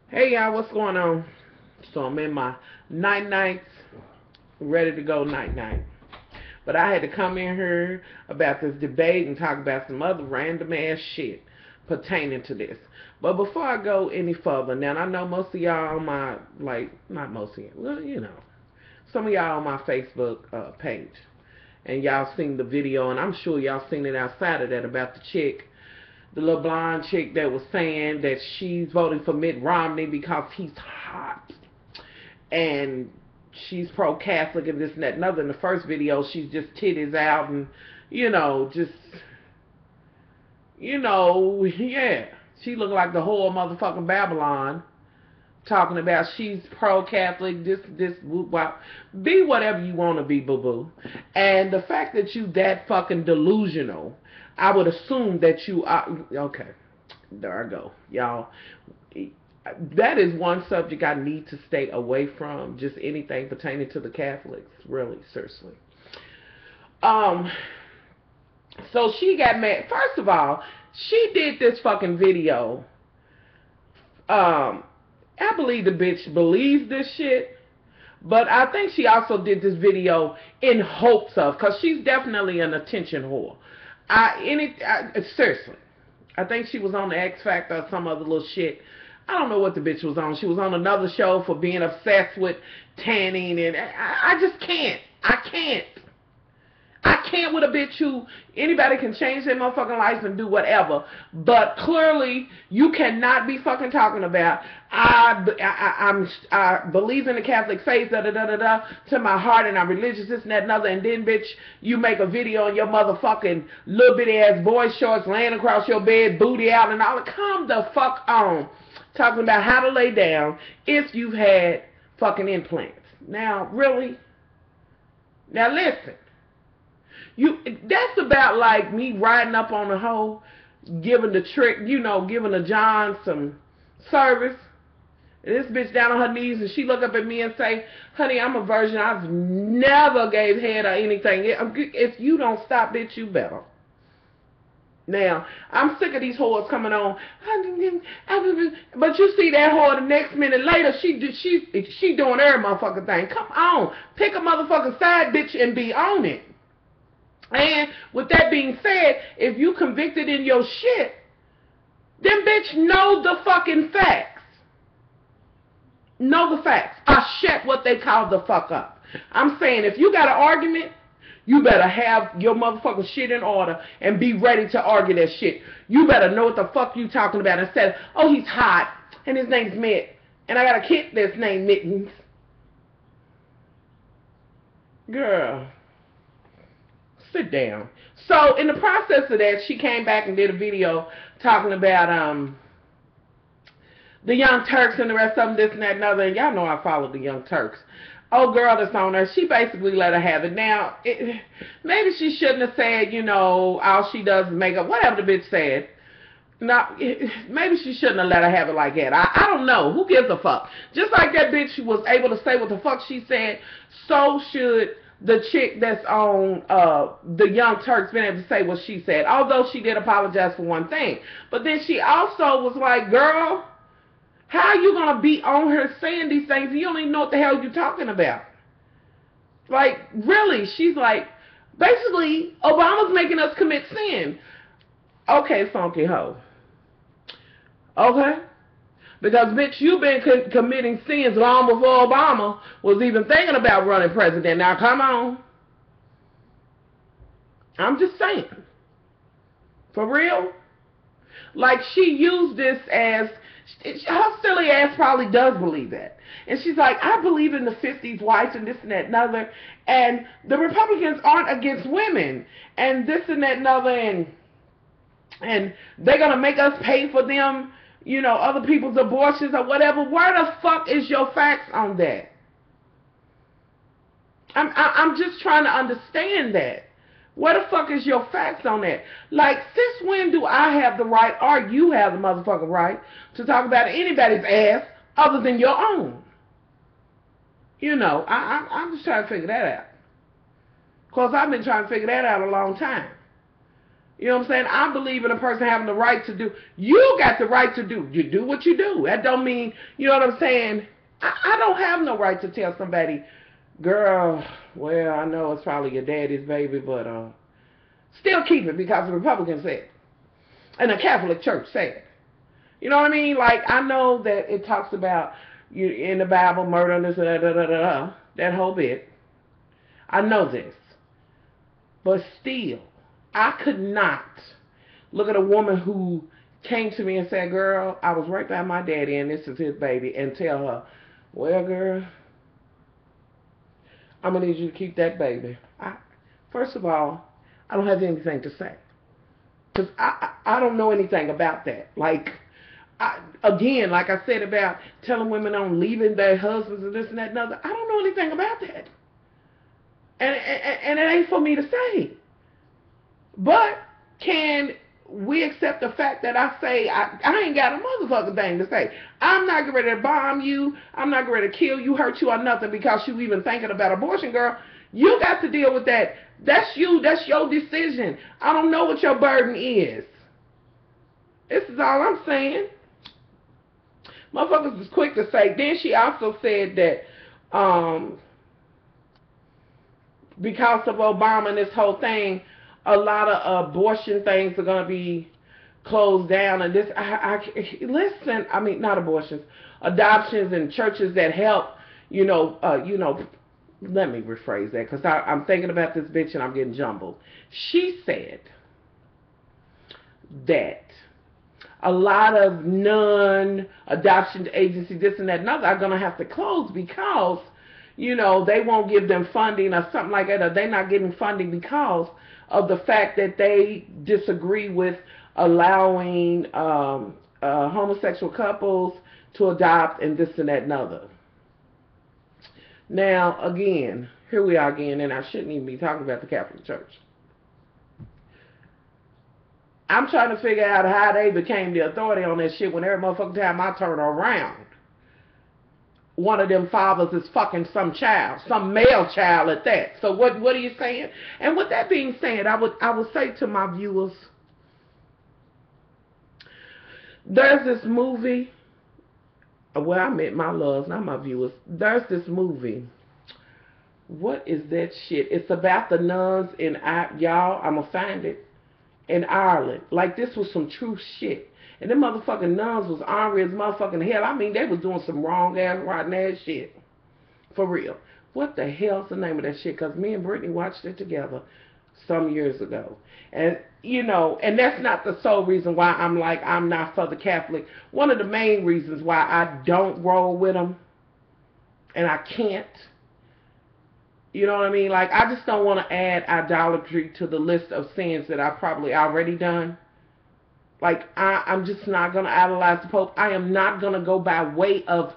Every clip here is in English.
Hey y'all, what's going on? So I'm in my nights, ready to go night. But I had to come in here about this debate and talk about some other random ass shit pertaining to this. But before I go any further, now I know most of y'all on my, not most of you, well, some of y'all on my Facebook page. And y'all seen the video, and I'm sure y'all seen it outside of that about the chick, the little blonde chick that was saying that she's voting for Mitt Romney because he's hot. And she's pro-Catholic and this and that and other. In the first video, she's just titties out and, just, yeah. She looked like the whole motherfucking Babylon talking about she's pro-Catholic, this, whoop, wop. Be whatever you want to be, boo-boo. And the fact that you that fucking delusional, I would assume that you are, okay, there I go. Y'all, that is one subject I need to stay away from, just anything pertaining to the Catholics, really, seriously. Um, so she got mad. First of all, she did this fucking video. I believe the bitch believes this shit, but I think she also did this video in hopes of, because she's definitely an attention whore. Seriously, I think she was on the X Factor or some other little shit. I don't know what the bitch was on. She was on another show for being obsessed with tanning, and I just can't. I can't with a bitch who anybody can change their motherfucking life and do whatever, but clearly you cannot be fucking talking about I believe in the Catholic faith, da da da da da, to my heart, and I'm religious, this and that and other, and then bitch you make a video in your motherfucking little bitty ass boy shorts laying across your bed, booty out and all. Come the fuck on, talking about how to lay down if you've had fucking implants. Now really, now listen. That's about like me riding up on the hoe, giving the trick, giving the John some service. And this bitch down on her knees and she look up at me and say, honey, I'm a virgin. I've never gave head or anything. If you don't stop, bitch, you better. Now, I'm sick of these whores coming on. But you see that whore the next minute later, she doing every motherfucking thing. Come on. Pick a motherfucking side, bitch, and be on it. And with that being said, if you convicted in your shit, then bitch, know the fucking facts. Know the facts. I shut what they call the fuck up. I'm saying if you got an argument, you better have your motherfucking shit in order and be ready to argue that shit. You better know what the fuck you talking about instead of, oh, he's hot and his name's Mitt and I got a kid that's named Mittens. Girl. Sit down. So in the process of that, she came back and did a video talking about the Young Turks and the rest of them, this and that and other. And y'all know I follow the Young Turks. Oh, girl that's on her, she basically let her have it. Now, maybe she shouldn't have said, all she does is make up, whatever the bitch said. Now, maybe she shouldn't have let her have it like that. I don't know. Who gives a fuck? Just like that bitch was able to say what the fuck she said, so should the chick that's on the Young Turks been able to say what she said. Although she did apologize for one thing. But then she also was like, girl, how are you going to be on her saying these things and you don't even know what the hell you're talking about? Like, really? She's like, basically, Obama's making us commit sin. Okay, funky hoe. Okay? Because, bitch, you've been committing sins long before Obama was even thinking about running president. Now, come on. I'm just saying. For real? Like, she used this as, her silly ass probably does believe that. And she's like, I believe in the 50s whites and this and that and other. And the Republicans aren't against women. And this and that and other. And they're going to make us pay for them, other people's abortions or whatever. Where the fuck is your facts on that? I'm just trying to understand that. Where the fuck is your facts on that? Like, since when do I have the right, or you have the motherfucking right, to talk about anybody's ass other than your own? I'm just trying to figure that out. Because I've been trying to figure that out a long time. You know what I'm saying? I believe in a person having the right to do. You got the right to do. You do what you do. That don't mean, you know what I'm saying? I don't have no right to tell somebody, girl, well, I know it's probably your daddy's baby, but still keep it because the Republicans said, and the Catholic Church said. You know what I mean? Like, I know that it talks about you in the Bible, murder, and this, that whole bit. I know this. But still, I could not look at a woman who came to me and said, girl, I was right by my daddy and this is his baby, and tell her, well, girl, I'm going to need you to keep that baby. First of all, I don't have anything to say. Because I don't know anything about that. Like, again, like I said about telling women on leaving their husbands and this and that and other, I don't know anything about that. And it ain't for me to say. But can we accept the fact that I say I ain't got a motherfucking thing to say? I'm not getting ready to bomb you. I'm not getting ready to kill you, hurt you, or nothing because you even thinking about abortion, girl. You got to deal with that. That's you. That's your decision. I don't know what your burden is. This is all I'm saying. Motherfuckers is quick to say. Then she also said that because of Obama and this whole thing, a lot of abortion things are going to be closed down. And this, listen, I mean, not abortions, adoptions and churches that help, let me rephrase that because I'm thinking about this bitch and I'm getting jumbled. She said that a lot of non-adoption agencies, this and that and other, are going to have to close because, they won't give them funding or something like that, or they're not getting funding because of the fact that they disagree with allowing homosexual couples to adopt and this and that and other. Now, again, here we are again, and I shouldn't even be talking about the Catholic Church. I'm trying to figure out how they became the authority on that shit when every motherfucking time I turn around, one of them fathers is fucking some child, some male child at that. So what are you saying? And with that being said, I would say to my viewers, there's this movie, well, I meant my loves, not my viewers. There's this movie. What is that shit? It's about the nuns in, y'all, I'm gonna find it, in Ireland. Like, this was some true shit. And them motherfucking nuns was ornery as motherfucking hell. I mean, they was doing some wrong ass, rotten ass shit. For real. What the hell's the name of that shit? Because me and Brittany watched it together some years ago. And, and that's not the sole reason why I'm like, I'm not for the Catholic. One of the main reasons why I don't roll with them, and I can't, you know what I mean? Like, I just don't want to add idolatry to the list of sins that I've probably already done. Like, I'm just not going to idolize the Pope. I am not going to go by way of,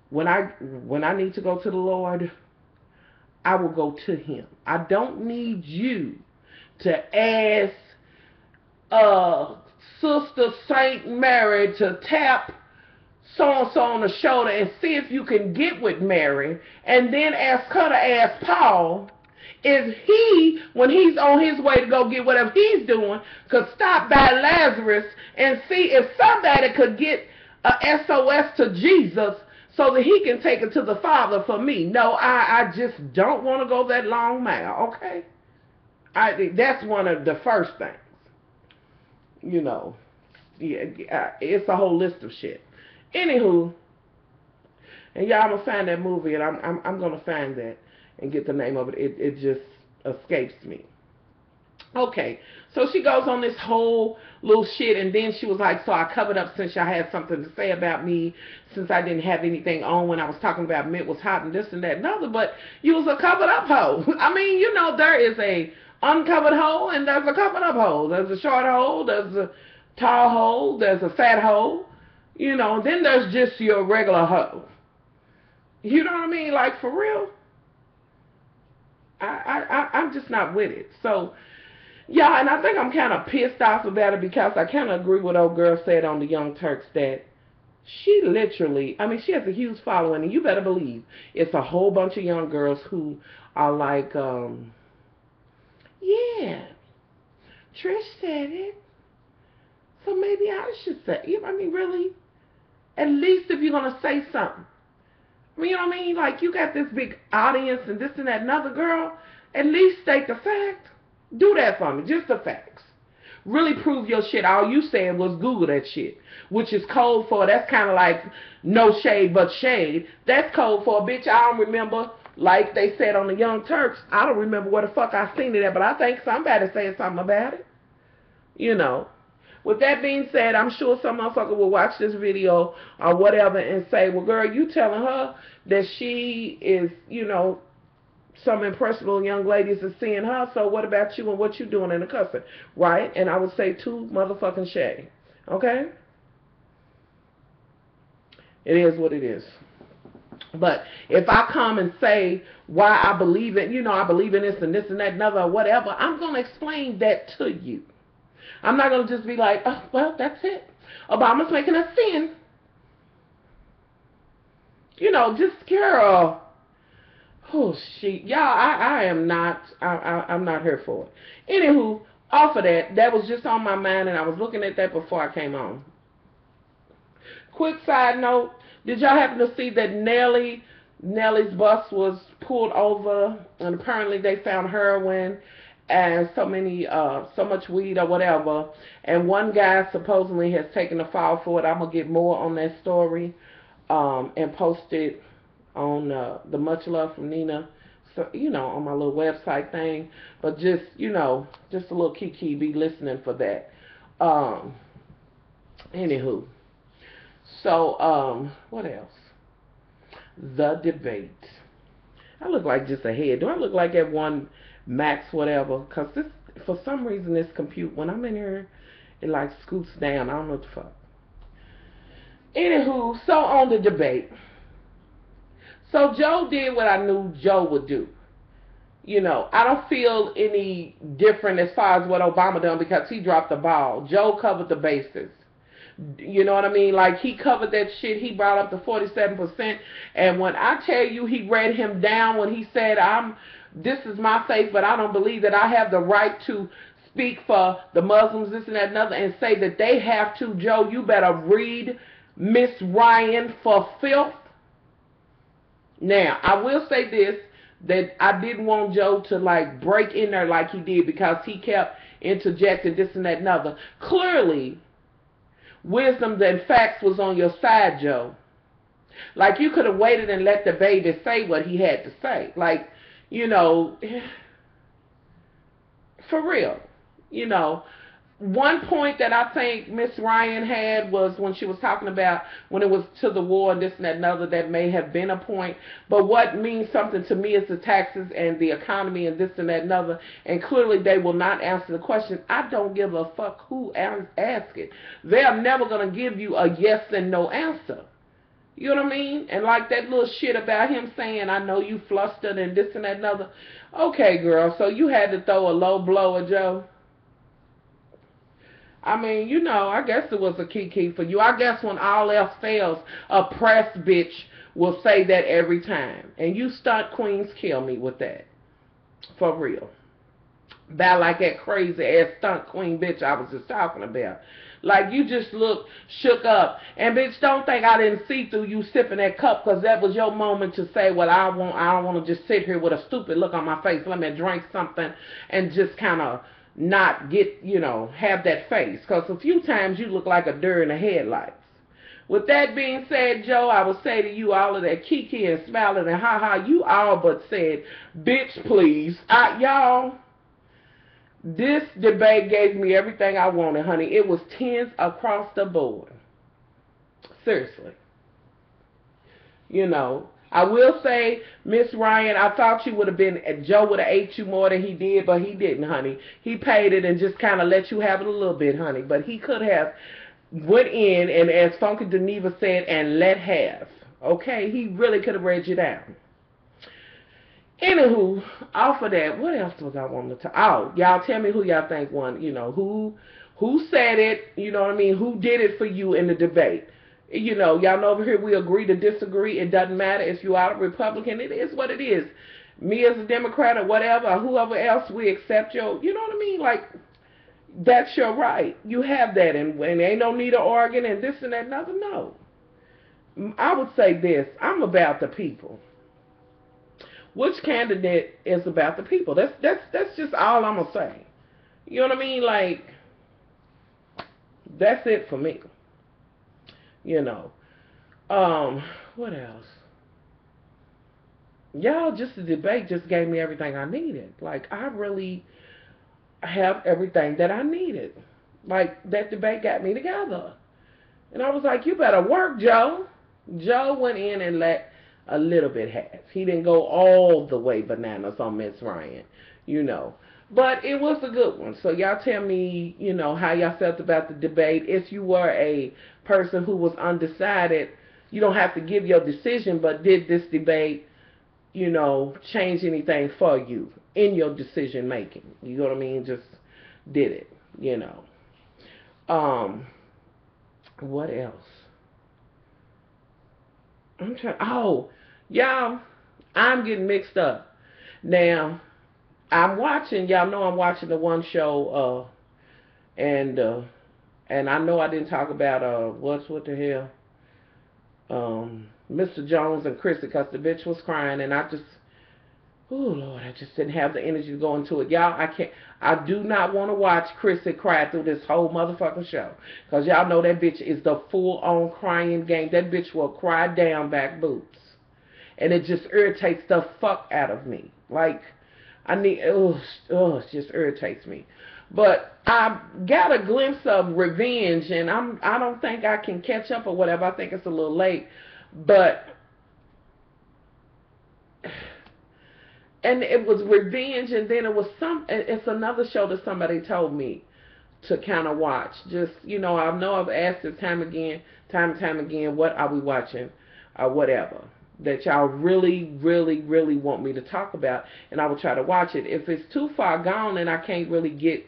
when I need to go to the Lord, I will go to him. I don't need you to ask Sister Saint Mary to tap so-and-so on the shoulder and see if you can get with Mary, and then ask her to ask Paul if he, when he's on his way to go get whatever he's doing, could stop by Lazarus and see if somebody could get a SOS to Jesus so that he can take it to the Father for me. No, I just don't want to go that long mile, okay? That's one of the first things. It's a whole list of shit. Anywho, and y'all, I'm going to find that movie, and I'm going to find that and get the name of it. It just escapes me. Okay, so she goes on this whole little shit, and then she was like, so I covered up since y'all had something to say about me, since I didn't have anything on when I was talking about Mitt was hot and this and that and other, but you was a covered up hoe. I mean, there is a uncovered hoe, and there's a covered up hoe. There's a short hoe, there's a tall hoe, there's a fat hoe, then there's just your regular hoe. You know what I mean? Like, for real? I'm just not with it. So, yeah, and I think I'm kind of pissed off about it because I kind of agree with what old girl said on the Young Turks, that she literally, I mean, she has a huge following, and you better believe it's a whole bunch of young girls who are like, yeah, Trish said it. So maybe I should say, you know what I mean, really? At least if you're going to say something. I mean, you know what I mean? Like, you got this big audience and this and that, another girl. At least state the fact. Do that for me. Just the facts. Really prove your shit. All you said was Google that shit. Which is code for, that's kind of like no shade but shade. That's code for, bitch, I don't remember, like they said on the Young Turks, I don't remember where the fuck I seen it at, but I think somebody said something about it. You know. With that being said, I'm sure some motherfucker will watch this video or whatever and say, well, girl, you telling her that she is, you know, some impressionable young ladies are seeing her, so what about you and what you doing in the cussing, right? And I would say too motherfucking shade, okay? It is what it is. But if I come and say why I believe it, you know, I believe in this and this and that and other or whatever, I'm going to explain that to you. I'm not going to just be like, oh, well, that's it. Obama's making a sin. You know, just, girl. Oh, shit. Y'all, I am not, I'm not here for it. Anywho, off of that, that was just on my mind, and I was looking at that before I came on. Quick side note, did y'all happen to see that Nelly's bus was pulled over, and apparently they found heroin and so much weed or whatever, and one guy supposedly has taken the fall for it. I'm gonna get more on that story and post it on the Much Love from Nina, so you know, on my little website thing. But just, you know, just a little kiki, be listening for that. Anywho, so what else? The debate. I look like just a head. Do I look like at one max whatever? Because this, for some reason, this compute, when I'm in here, it like scoots down. I don't know what the fuck. Anywho, so on the debate. So Joe did what I knew Joe would do. You know, I don't feel any different as far as what Obama done because he dropped the ball. Joe covered the bases. You know what I mean? Like, he covered that shit. He brought up the 47%. And when I tell you he read him down when he said, this is my faith, but I don't believe that I have the right to speak for the Muslims, this and that and other, and say that they have to, Joe, you better read Miss Ryan for filth. Now, I will say this, that I didn't want Joe to, like, break in there like he did because he kept interjecting this and that and other. Clearly, wisdom and facts was on your side, Joe. Like, you could have waited and let the baby say what he had to say. Like, you know, for real. You know, one point that I think Miss Ryan had was when she was talking about when it was to the war and this and that and other, that may have been a point. But what means something to me is the taxes and the economy and this and that and other. And clearly they will not answer the question. I don't give a fuck who asks it. They're never going to give you a yes and no answer. You know what I mean? And like that little shit about him saying, I know you flustered and this and that and other. Okay, girl, so you had to throw a low blow at Joe? I mean, you know, I guess it was a key for you. I guess when all else fails, a press bitch will say that every time. And you stunt queens kill me with that. For real. About like that crazy ass stunt queen bitch I was just talking about. Like, you just look shook up. And bitch, don't think I didn't see through you sipping that cup, because that was your moment to say, well, I don't want to just sit here with a stupid look on my face. Let me drink something and just kind of not get, you know, have that face. Because a few times you look like a deer in the headlights. With that being said, Joe, I would say to you all of that kiki and smiling and ha-ha, you all but said, bitch, please. Y'all, this debate gave me everything I wanted, honey. It was tens across the board. Seriously. You know, I will say, Miss Ryan, I thought you would have been, Joe would have ate you more than he did, but he didn't, honey. He paid it and just kind of let you have it a little bit, honey. But he could have went in and, as Funky Geneva said, and let have. Okay? He really could have read you down. Anywho, off of that, what else was I wanting to talk? Oh, y'all tell me who y'all think won. You know, who said it, you know what I mean? Who did it for you in the debate? You know, y'all know over here we agree to disagree. It doesn't matter if you are a Republican. It is what it is. Me as a Democrat or whatever, or whoever else, we accept your, you know what I mean? Like, That's your right. You have that, and ain't no need of arguing and this and that and other. No. I would say this. I'm about the people. Which candidate is about the people? That's just all I'm gonna say. You know what I mean? Like, that's it for me. You know. What else? Y'all, just the debate just gave me everything I needed. Like, I really have everything that I needed. Like, that debate got me together. And I was like, you better work, Joe. Joe went in and let a little bit have. He didn't go all the way bananas on Miss Ryan, you know. But it was a good one. So y'all tell me, you know, how y'all felt about the debate. If you were a person who was undecided, you don't have to give your decision, but did this debate, you know, change anything for you in your decision making? You know what I mean? Just did it, you know. What else? I'm trying. Oh, y'all, I'm getting mixed up. Now, I'm watching. Y'all know I'm watching the one show. And I know I didn't talk about what the hell. Mr. Jones and Chrissy, because the bitch was crying, and I just, oh Lord, I just didn't have the energy to go into it. Y'all, I do not want to watch Chrissy cry through this whole motherfucking show, because y'all know that bitch is the full-on crying game. That bitch will cry down back boots, and it just irritates the fuck out of me. Like, it just irritates me. But I got a glimpse of Revenge, and I don't think I can catch up or whatever. I think it's a little late. But, and it was Revenge, and then it was it's another show that somebody told me to kind of watch. Just, you know I've asked it time and time again, what are we watching, or whatever, that y'all really, really, really want me to talk about, and I will try to watch it. If it's too far gone and I can't really get,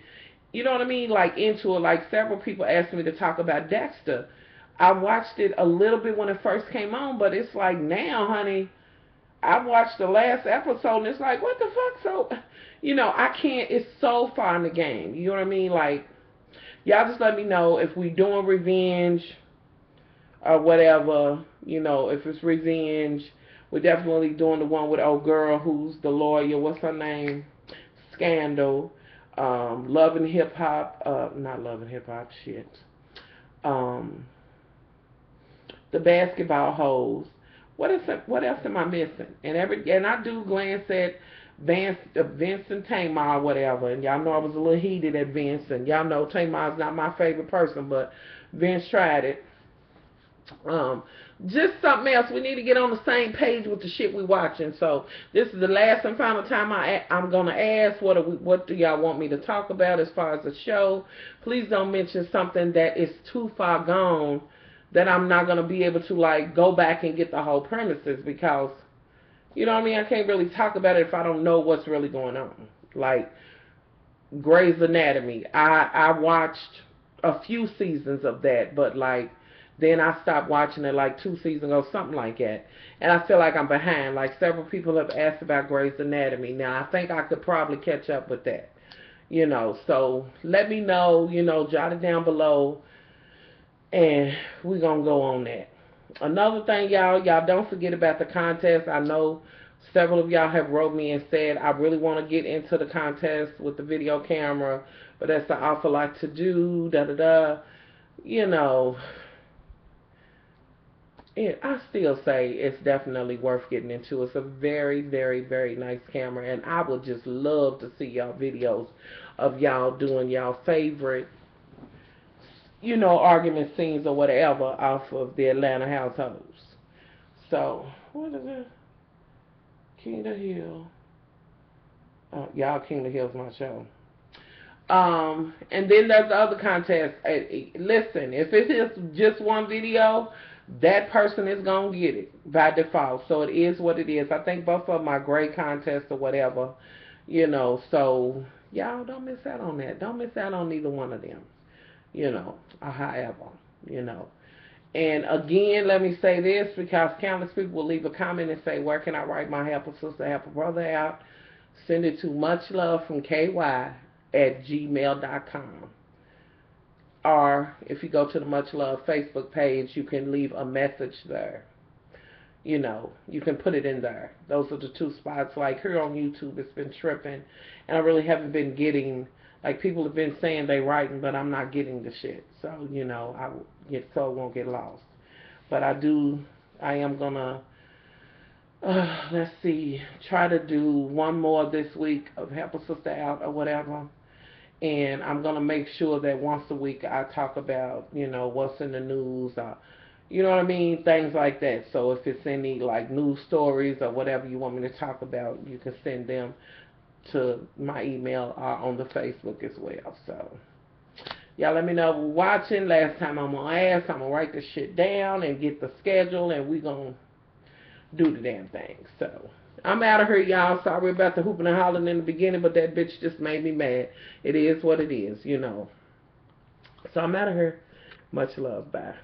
you know what I mean, like into it, like several people asked me to talk about Dexter. I watched it a little bit when it first came on, but it's like now, honey, I watched the last episode and it's like, what the fuck? So, you know, I can't, it's so far in the game. You know what I mean? Like, y'all just let me know if we doing Revenge or whatever. You know, if it's Revenge, we're definitely doing the one with old girl who's the lawyer. What's her name? Scandal. Love and Hip Hop. Not Love and Hip Hop. Shit. The Basketball Hoes. What else am I missing? And I do glance at Vincent Tamar or whatever. And y'all know I was a little heated at Vincent. Y'all know Tamar's not my favorite person, but Vince tried it. Just something else. We need to get on the same page with the shit we watching. So this is the last and final time I'm gonna ask, what do y'all want me to talk about as far as the show? Please don't mention something that is too far gone that I'm not gonna be able to like go back and get the whole premises, because you know what I mean, I can't really talk about it if I don't know what's really going on. Like Grey's Anatomy, I watched a few seasons of that, but like then I stopped watching it like 2 seasons ago, something like that. And I feel like I'm behind. Like several people have asked about Grey's Anatomy. Now I think I could probably catch up with that. You know, so let me know, you know, jot it down below. And we're going to go on that. Another thing, y'all don't forget about the contest. I know several of y'all have wrote me and said, I really want to get into the contest with the video camera, but that's an awful lot to do, da-da-da. You know, I still say it's definitely worth getting into. It's a very, very, very nice camera, and I would just love to see y'all videos of y'all doing y'all favorite, you know, argument scenes or whatever off of the Atlanta households. So, what is it? King of the Hill. Y'all, King of the Hill's my show. And then there's the other contest. Listen, if it is just one video, that person is going to get it by default. So it is what it is. I think both of them are great contests or whatever, you know. So y'all don't miss out on that. Don't miss out on neither one of them, you know, or however, you know. And again, let me say this, because countless people will leave a comment and say, where can I write my help a sister, help a brother out? Send it to Much Love from KY gmail.com. Or if you go to the Much Love Facebook page, you can leave a message there. You know, you can put it in there. Those are the two spots. Like here on YouTube, it's been tripping, and I really haven't been getting, like, people have been saying they writing, but I'm not getting the shit. So, you know, so it won't get lost. But I am gonna, let's see, try to do one more this week of Help a Sister Out or whatever. And I'm gonna make sure that once a week I talk about, you know, what's in the news, you know what I mean, things like that. So if it's any like news stories or whatever you want me to talk about, you can send them to my email or on the Facebook as well. So y'all let me know if you're watching. Last time I'm gonna ask, I'm gonna write this shit down and get the schedule, and we gonna do the damn thing. So I'm out of here, y'all. Sorry about the hooping and hollering in the beginning, but that bitch just made me mad. It is what it is, you know. So I'm out of here. Much love. Bye.